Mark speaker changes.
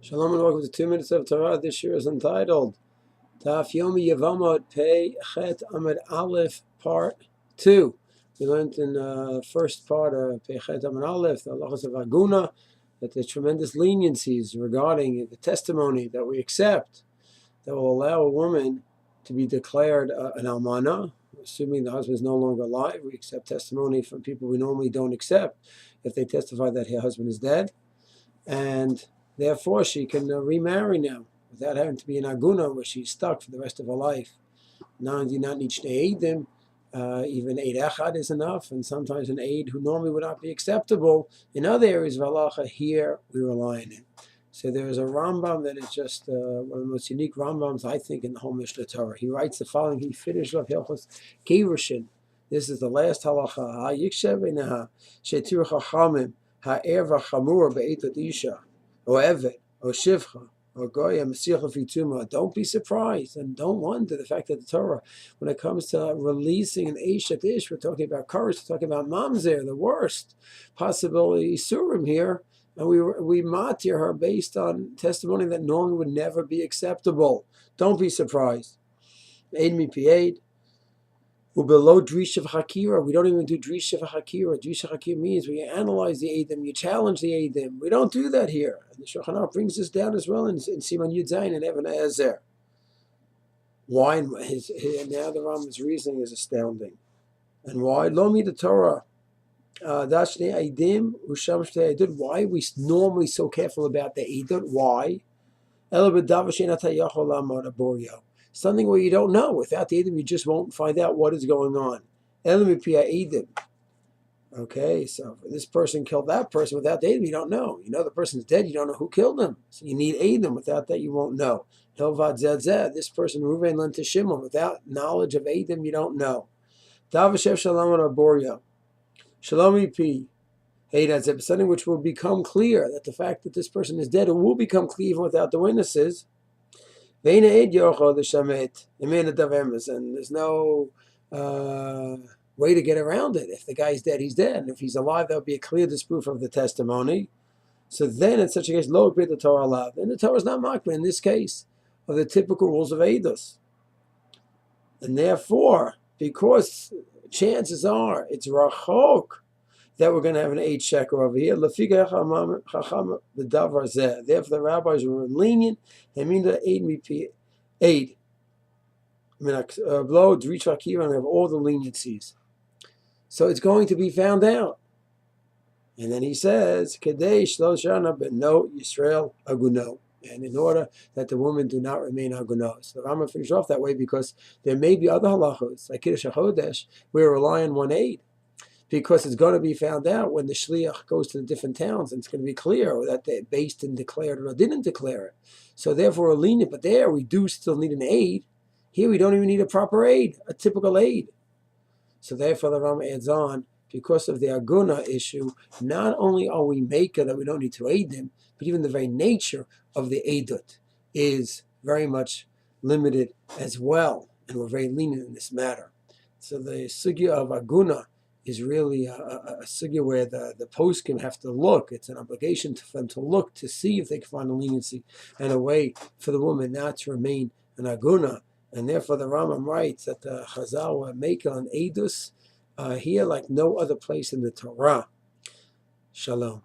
Speaker 1: Shalom and welcome to 2 Minutes of Torah. This year is entitled Daf Yomi Yevamot 88a Aleph Part 2. We learned in the first part of 88a Aleph, the Halachot of Aguna, that there's tremendous leniencies regarding the testimony that we accept that will allow a woman to be declared an almana, assuming the husband is no longer alive. We accept testimony from people we normally don't accept if they testify that her husband is dead. And therefore, she can remarry now without having to be an Aguna where she's stuck for the rest of her life. Now, do not need to aid them. Even aid echad is enough, and sometimes an aid who normally would not be acceptable in other areas of halacha. Here we rely on it. So there is a Rambam that is just one of the most unique Rambams, I think, in the whole Mishna Torah. He writes the following. He finished off Hilchot Gairushin. This is the last halacha. Ha-yikshev shetir chachamim ha'er v'chamur be'etot isha or evet or shivcha or goya mesiach fituma. Don't be surprised and don't wonder the fact that the Torah, when it comes to releasing an eshet ish, we're talking about courage, we're talking about mamzer, the worst possibility surim here. And we matir her based on testimony that normally would never be acceptable. Don't be surprised. Aid mi pied. Below drish of hakira, we don't even do drish of hakira. Drish of hakira means we analyze the eidim, you challenge the eidim. We don't do that here. And the Shulchan Aruch brings this down as well in Siman Yud Zayin and Even Haezer. Why? And now the Rambam's reasoning is astounding. And why? Lo mi the Torah. Why are we normally so careful about the Eidot? Why? Something where you don't know. Without the Eidim, you just won't find out what is going on. Okay, so this person killed that person. Without the Eidim, you don't know. You know the person's dead, you don't know who killed him. So you need Eidim. Without that, you won't know. This person, Ruvain lent to Shimon. Without knowledge of Eidim, you don't know. Shalom P. Hey, that's something which will become clear, that the fact that this person is dead, it will become clear even without the witnesses. And there's no way to get around it. If the guy's dead, he's dead. And if he's alive, that would be a clear disproof of the testimony. So then, in such a case, lo ibid the Torah allowed. And the Torah is not makbid in this case of the typical rules of Eidos. And therefore, because chances are it's rachok that we're going to have an 8 sheker over here. Therefore, the rabbis were lenient. They mean the aid. Blow, Drich Akiva, and have all the leniencies. So it's going to be found out. And then he says, Kadesh lo shana ben no Yisrael aguno. And in order that the woman do not remain agunos. So the Rambam finished off that way because there may be other halachos, like Kiddush HaChodesh, where we rely on one aid. Because it's going to be found out when the shliach goes to the different towns, and it's going to be clear that they based and declared it or didn't declare it. So therefore, we're lenient, but there we do still need an aid. Here we don't even need a proper aid, a typical aid. So therefore, the Rambam adds on, because of the Aguna issue, not only are we maker that we don't need to aid them, but even the very nature of the aidut is very much limited as well, and we're very lenient in this matter. So the sugya of Aguna is really a sugya where the poskim have to look. It's an obligation for them to look to see if they can find a leniency and a way for the woman not to remain an Aguna. And therefore the Rambam writes that the Chazal were maker on Eidus here like no other place in the Torah. Shalom.